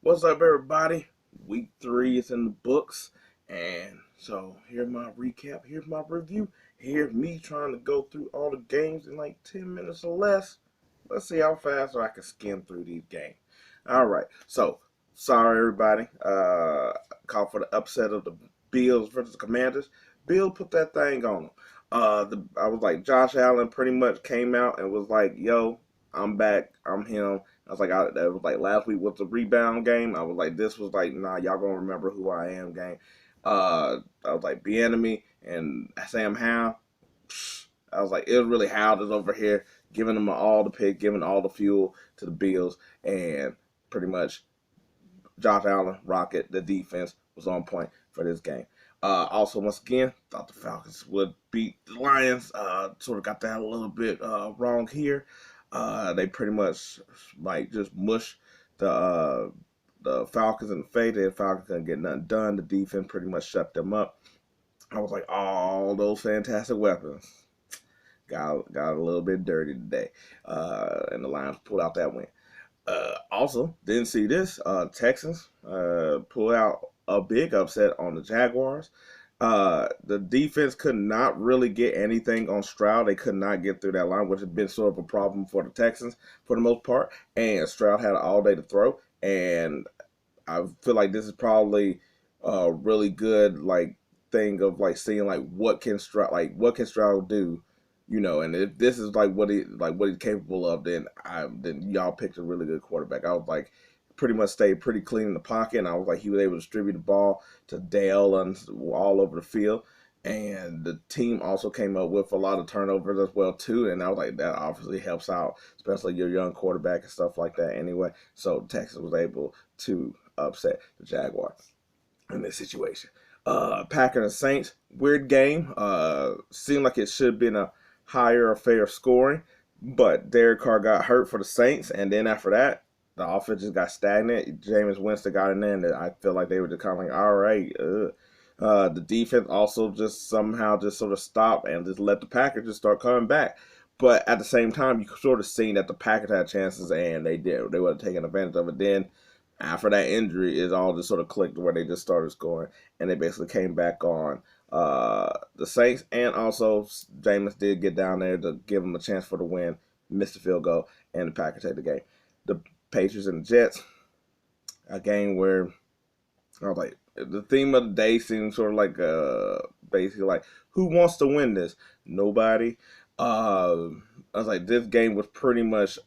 What's up, everybody? Week 3 is in the books, and so here's my recap. Here's my review. Here's me trying to go through all the games in like 10 minutes or less. Let's see how fast I can skim through these games. All right, so sorry, everybody. Call for the upset of the Bills versus the Commanders. Bill put that thing on them. I was like, Josh Allen pretty much came out and was like, "Yo, I'm back. I'm him." I was like, that was like last week was the rebound game. I was like, this was like, nah, y'all gonna remember who I am game. I was like, Bieniemy and Sam Howell. I was like, it was really Howell that's over here giving them all the pick, giving all the fuel to the Bills, and pretty much Josh Allen, Rocket, the defense was on point for this game. Also, once again, thought the Falcons would beat the Lions. Sort of got that a little bit wrong here. They pretty much like just mushed the Falcons in the face. The Falcons couldn't get nothing done. The defense pretty much shut them up. I was like, all those fantastic weapons got a little bit dirty today, and the Lions pulled out that win. Also, didn't see this. Texans pull out a big upset on the Jaguars. The defense could not really get anything on Stroud. They could not get through that line, which has been sort of a problem for the Texans for the most part. And Stroud had all day to throw. And I feel like this is probably a really good thing of seeing what can Stroud do, and if this is what he's capable of, then y'all picked a really good quarterback. I was like pretty much stayed pretty clean in the pocket, and I was like he was able to distribute the ball to Dale and all over the field. And the team also came up with a lot of turnovers as well too, and I was like that obviously helps out, especially your young quarterback and stuff like that. Anyway, so Texas was able to upset the Jaguars in this situation. Packers and Saints, weird game. Seemed like it should have been a higher affair of scoring, but Derek Carr got hurt for the Saints, and then after that, the offense just got stagnant. Jameis Winston got in there, and I feel like they were just kind of like, all right. The defense also just somehow just sort of stopped and just let the Packers just start coming back. But at the same time, you sort of seen that the Packers had chances, and they did. They weren't taking advantage of it. Then after that injury, it all just sort of clicked where they just started scoring, and they basically came back on the Saints. And also, Jameis did get down there to give them a chance for the win, missed the field goal, and the Packers take the game. The Patriots and the Jets, a game where I was like, the theme of the day seemed sort of like basically like, who wants to win this? Nobody. I was like, this game was pretty much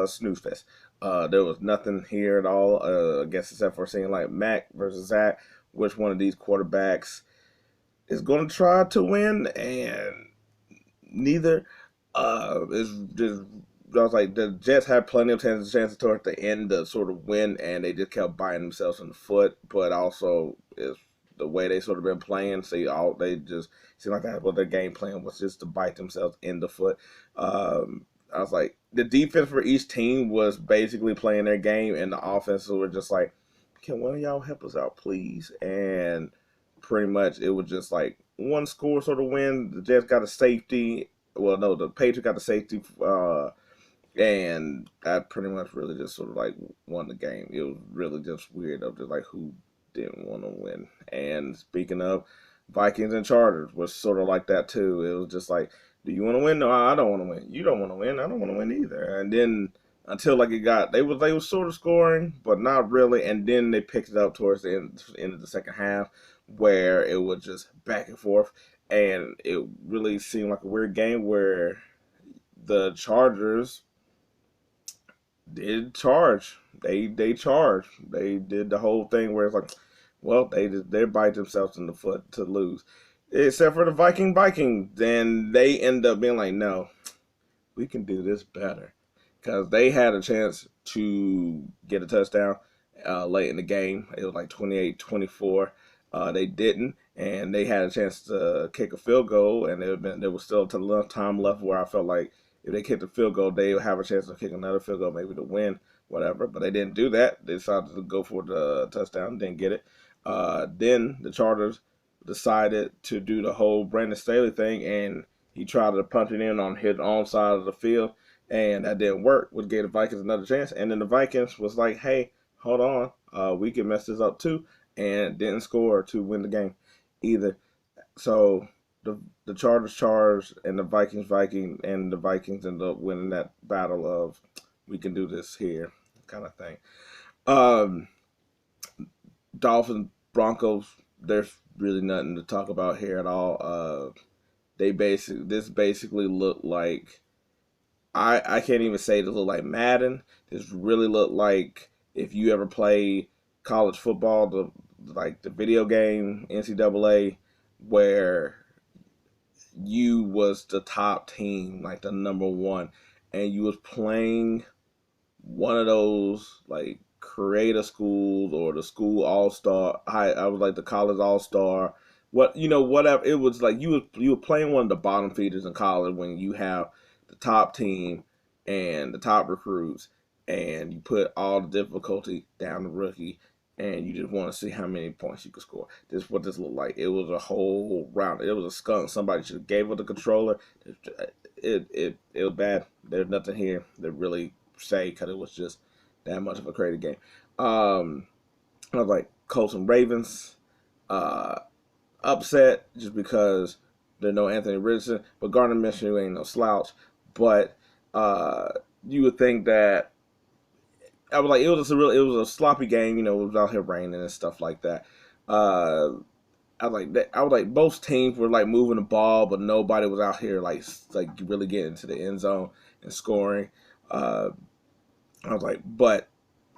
snooze fest. There was nothing here at all, I guess, except for seeing like Mac versus Zach, which one of these quarterbacks is going to try to win, and neither. Is just I was like the Jets had plenty of chances towards the end to sort of win, and they just kept biting themselves in the foot. But also, is the way they sort of been playing. See, all they just seemed like that. What their game plan was just to bite themselves in the foot. I was like, the defense for each team was basically playing their game, and the offenses were just like, "Can one of y'all help us out, please?" And pretty much it was just like one score sort of win. The Jets got a safety. Well, no, the Patriots got the safety. And that pretty much really just sort of like won the game. It was really just weird of just like who didn't want to win. And speaking of, Vikings and Chargers was sort of like that too. It was just like, do you want to win? No, I don't want to win. You don't want to win. I don't want to win either. And then until like it got, they was sort of scoring, but not really. And then they picked it up towards the end of the second half, where it was just back and forth, and it really seemed like a weird game where the Chargers did charge. They charged. They did the whole thing where it's like, well, they bite themselves in the foot to lose. Except for the Viking, then they end up being like, no, we can do this better, because they had a chance to get a touchdown late in the game. It was like 28-24. They didn't, and they had a chance to kick a field goal, and there was still enough time left where I felt like if they kicked the field goal, they would have a chance to kick another field goal, maybe to win, whatever. But they didn't do that. They decided to go for the touchdown, didn't get it. Then the Chargers decided to do the whole Brandon Staley thing, and he tried to punch it in on his own side of the field, and that didn't work, which gave the Vikings another chance. And then the Vikings was like, hey, hold on, we can mess this up too, and didn't score to win the game either. So the Chargers charged, and the Vikings ended up winning that battle of we can do this here kind of thing. Um, Dolphins Broncos. There's really nothing to talk about here at all. This basically looked like I can't even say this looked like Madden. This really looked like if you ever play college football, the video game NCAA, where you was the top team, like the number one, and you was playing one of those like creative schools or the school all star. I was like the college all star. Whatever it was like you were playing one of the bottom feeders in college when you have the top team and the top recruits, and you put all the difficulty down the rookie, and you just want to see how many points you could score. This is what this looked like. It was a whole round. It was a skunk. Somebody should have gave it the controller. It was bad. There's nothing here that really say because it was just that much of a crazy game. I was like Colts and Ravens, uh, upset just because there's no Anthony Richardson, but Gardner Minshew ain't no slouch. But uh, you would think that I was like it was a sloppy game. It was out here raining and stuff like that. Uh, I was like both teams were like moving the ball, but nobody was out here like really getting to the end zone and scoring. Uh, I was like, but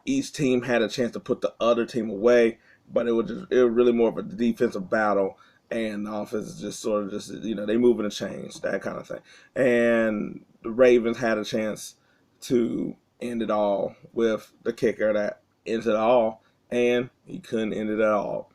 each team had a chance to put the other team away, but it was really more of a defensive battle, and the offense is just sort of just they moving the chains, that kind of thing. And the Ravens had a chance to end it all with the kicker that ends it all, and he couldn't end it at all.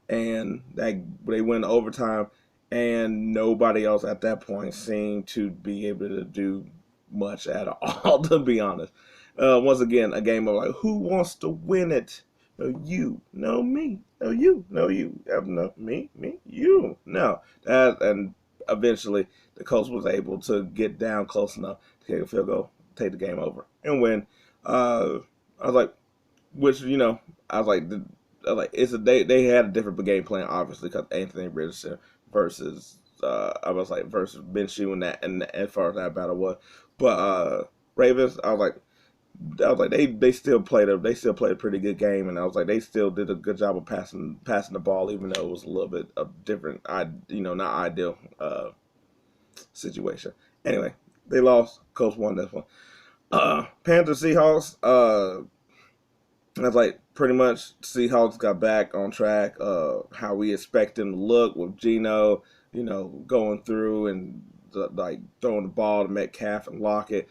And that they went to overtime, and nobody else at that point seemed to be able to do much at all, to be honest. Once again, a game of like, who wants to win it? No, you. No, me. No, you. No, you. No, me. You. No. And eventually, the coach was able to get down close enough to take a field goal, take the game over, and win. I was like, which I was like, it's a they had a different game plan, obviously, because Anthony Richardson versus I was like versus Minshew and that, and as far as that battle was, but Ravens, I was like they still played a pretty good game, and I was like they still did a good job of passing the ball, even though it was a little bit of different, not ideal situation. Anyway, they lost. Colts won this one. Panthers Seahawks. That's like pretty much Seahawks got back on track. How we expect them to look with Geno, going through and like throwing the ball to Metcalf and Lockett.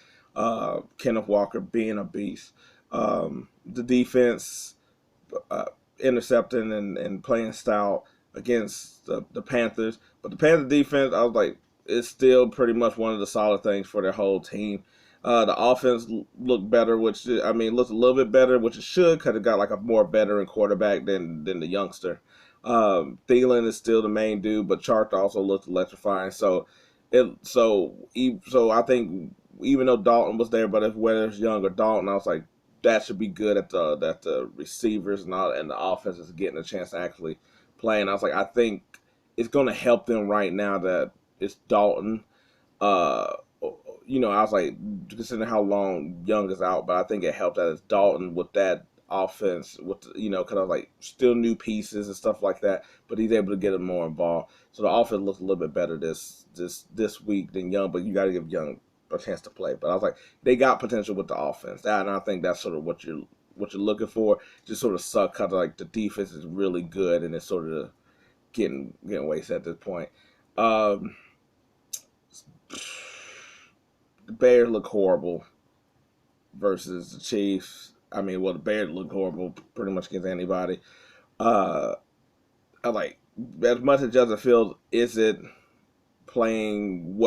Kenneth Walker being a beast. The defense intercepting and playing style against the Panthers, but the Panthers defense, I was like, it's still pretty much one of the solid things for their whole team. The offense looked better, which I mean looked a little bit better, which it should, because it got like a more veteran quarterback than the youngster. Thielen is still the main dude, but Chark also looked electrifying. So I think even though Dalton was there, but if whether it's Young or Dalton, I was like that should be good at the receivers and the offense is getting a chance to actually play. And I was like, I think it's going to help them right now that it's Dalton. Uh, I was like, considering how long Young is out, but I think it helped that it's Dalton with that offense, because I was like, still new pieces and stuff like that, but he's able to get them more involved. So the offense looks a little bit better this week than Young, but you got to give Young a chance to play. But I was like, they got potential with the offense, and I think that's sort of what you're looking for. Just sort of suck because like the defense is really good, and it's sort of getting wasted at this point. Um, the Bears look horrible versus the Chiefs. I mean, well, the Bears look horrible pretty much against anybody. Uh, I like as much as Justin Fields isn't playing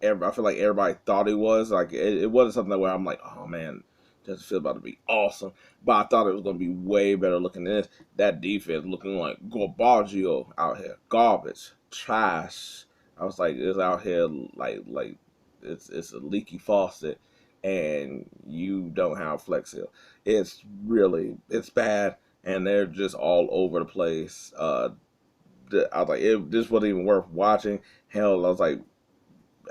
I feel like everybody thought he was. Like it wasn't something where I'm like, oh man, Justin Fields about to be awesome. But I thought it was going to be way better looking than this. That defense looking like Garbaggio out here, garbage, trash. I was like, it's out here like it's a leaky faucet, and you don't have Flex Seal. It's bad, and they're just all over the place. I was like, this wasn't even worth watching. Hell, I was like,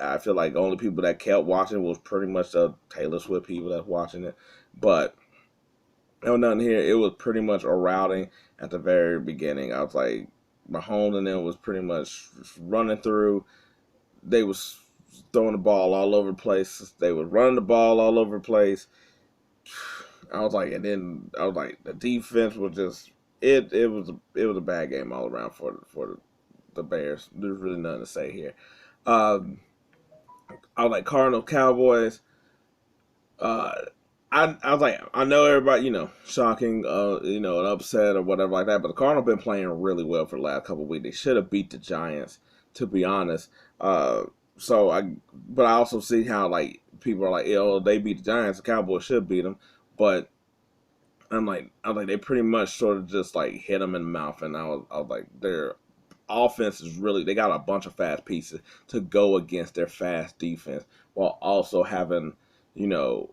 I feel like the only people that kept watching was pretty much the Taylor Swift people that's watching it. But no, nothing here. It was pretty much a routing at the very beginning. I was like, Mahomes and them was pretty much running through. They was throwing the ball all over the place. They was running the ball all over the place. I was like, and then I was like, the defense was just it was a bad game all around for the Bears. There's really nothing to say here. Um, I was like Cardinals Cowboys. Uh, I was like, I know everybody, shocking, an upset or whatever like that, but the Cardinals been playing really well for the last couple of weeks. They should have beat the Giants, to be honest. Uh, but I also see how like people are like, they beat the Giants, the Cowboys should beat them, but I was like, they pretty much sort of just like hit them in the mouth, and I was like, their offense is really, they got a bunch of fast pieces to go against their fast defense, while also having, you know,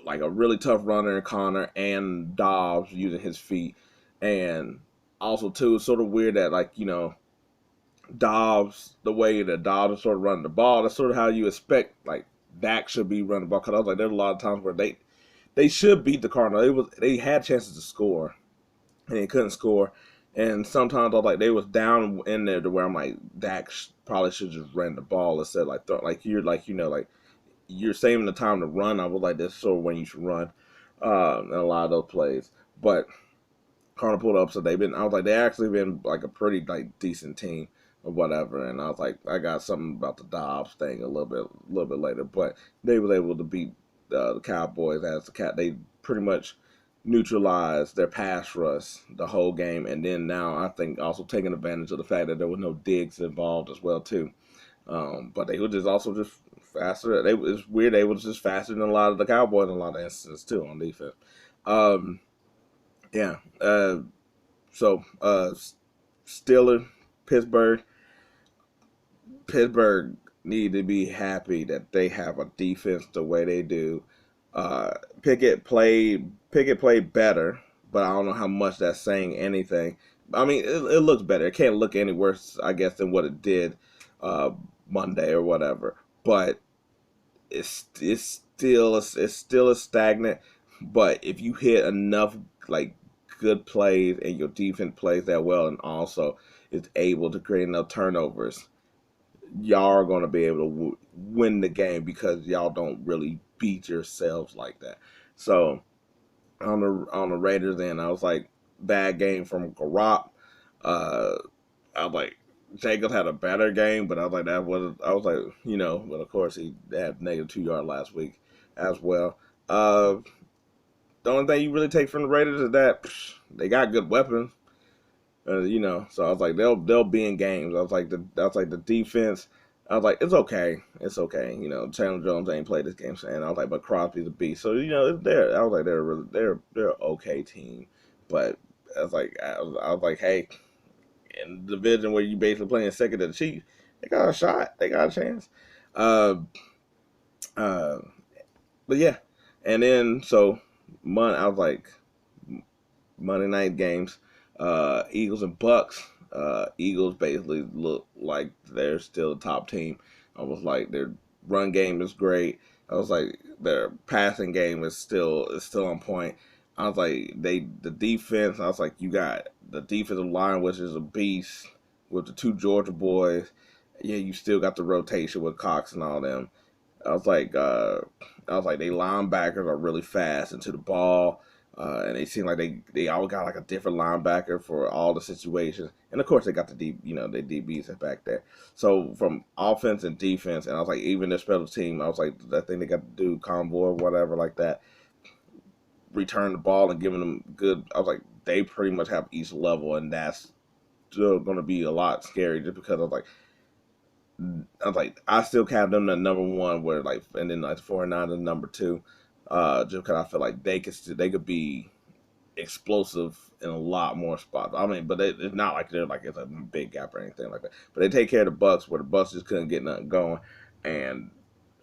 like a really tough runner in Connor and Dobbs using his feet. And also too, it's sort of weird that like, Dobbs, the way that Dobbs is sort of running the ball, that's sort of how you expect like Dak should be running the ball. Because I was like, there's a lot of times where they should beat the Cardinals. They had chances to score and they couldn't score. And sometimes I was like, they was down in there to where I'm like, Dak probably should just ran the ball instead of like you're saving the time to run. I was like, this is sort of when you should run in a lot of those plays. But Cardinal pulled up, so I was like, they actually been like a pretty like decent team or whatever. And I was like, I got something about the Dobbs thing a little bit later. But they were able to beat the Cowboys as they pretty much neutralized their pass rush the whole game. And then now I think also taking advantage of the fact that there was no Diggs involved as well too. But they were just also just faster. It's weird. They were just faster than a lot of the Cowboys in a lot of instances too on defense. Um, yeah. So Steelers, Pittsburgh. Pittsburgh need to be happy that they have a defense the way they do. Pickett played better, but I don't know how much that's saying anything. I mean, it looks better. It can't look any worse, I guess, than what it did uh, Monday or whatever. But it's still a stagnant. But if you hit enough like good plays and your defense plays that well, and also is able to create enough turnovers, y'all are going to be able to win the game because y'all don't really beat yourselves like that. So on the Raiders, then I was like, bad game from Garoppolo. Uh, I was like, Jacobs had a better game, but I was like, but of course he had -2 yard last week as well. Uh, the only thing you really take from the Raiders is that they got good weapons. So I was like, they'll be in games. I was like the defense. I was like, it's okay, it's okay. Chandler Jones ain't played this game, and I was like, but Crosby's a beast. So I was like, they're an okay team, but I was like, hey, in the division where you basically playing second to the Chiefs, they got a shot, they got a chance. Uh, uh, but yeah, and then I was like, Monday night games, Eagles and Bucks. Eagles basically look like they're still the top team. I was like, their run game is great. I was like, their passing game is still on point. I was like, the defense. I was like, you got the defensive line, which is a beast with the two Georgia boys. Yeah, you still got the rotation with Cox and all them. I was like, they linebackers are really fast into the ball. And they seem like they all got like a different linebacker for all the situations, and of course they got the they DBs back there. So from offense and defense, and I was like, even their special team, I was like, that thing they got to do, convoy or whatever like that, return the ball and giving them good. I was like, they pretty much have each level, and that's still going to be a lot scary just because I still count them the number one, where like, and then like 49 is number two, just because I feel like they could be explosive in a lot more spots. I mean, but it's not like they're like it's a big gap or anything like that. But they take care of the Bucks, where the Bucks just couldn't get nothing going, and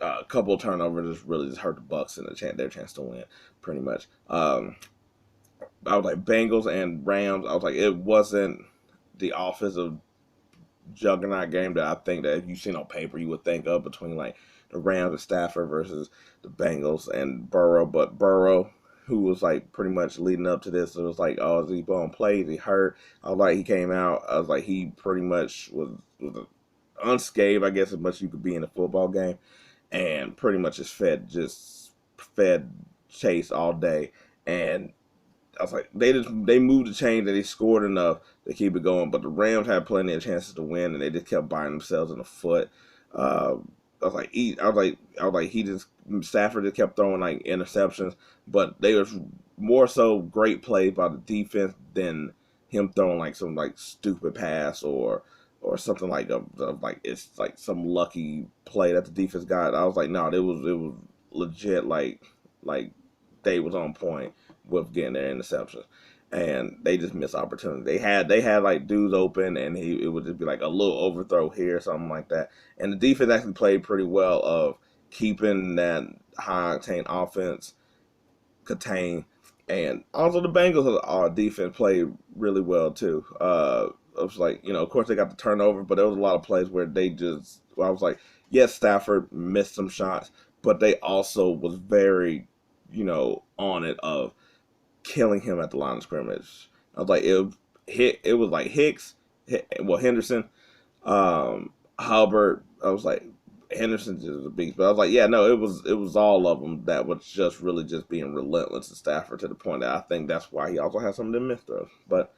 a couple of turnovers just really just hurt the Bucks and their chance to win, pretty much. I was like Bengals and Rams. I was like, it wasn't the offensive juggernaut game that I think that if you've seen on paper you would think of between like the Rams and Stafford versus the Bengals and Burrow. But Burrow, who was like pretty much leading up to this, it was like, oh, is he going to play? Is he hurt? I was like, he came out. I was like, he pretty much was unscathed, I guess, as much as you could be in a football game, and pretty much just fed Chase all day. And I was like, they moved the chain that they scored enough to keep it going, but the Rams had plenty of chances to win, and they just kept biting themselves in the foot. Uh, he just Stafford just kept throwing like interceptions, but they was more so great plays by the defense than him throwing like some like stupid pass or something like like it's like some lucky play that the defense got. I was like, no, it was legit like they was on point with getting their interceptions, and they just missed opportunity. They had like dudes open, and it would just be like a little overthrow here, something like that. And the defense actually played pretty well of keeping that high octane offense contained, and also the Bengals our defense played really well too. It was like, of course they got the turnover, but there was a lot of plays where I was like, yes, Stafford missed some shots, but they also was very, on it of killing him at the line of scrimmage. I was like, it was like Henderson, Hubbard. I was like, Henderson's just a beast, but I was like, yeah, no, it was all of them that was just really just being relentless to Stafford to the point that I think that's why he also had some of them missed throws. But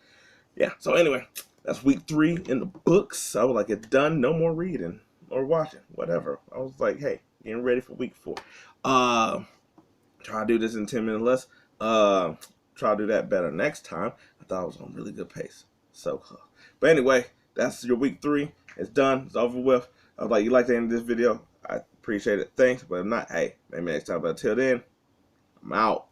yeah, so anyway, that's week 3 in the books. I was like, it's done, no more reading or watching, whatever. I was like, hey, getting ready for week 4. Try to do this in 10 minutes less. Try to do that better next time. I thought I was on really good pace. So, but anyway, that's your week 3. It's done. It's over with. I was like, you like the end of this video? I appreciate it. Thanks. But if not, hey, maybe next time. But until then, I'm out.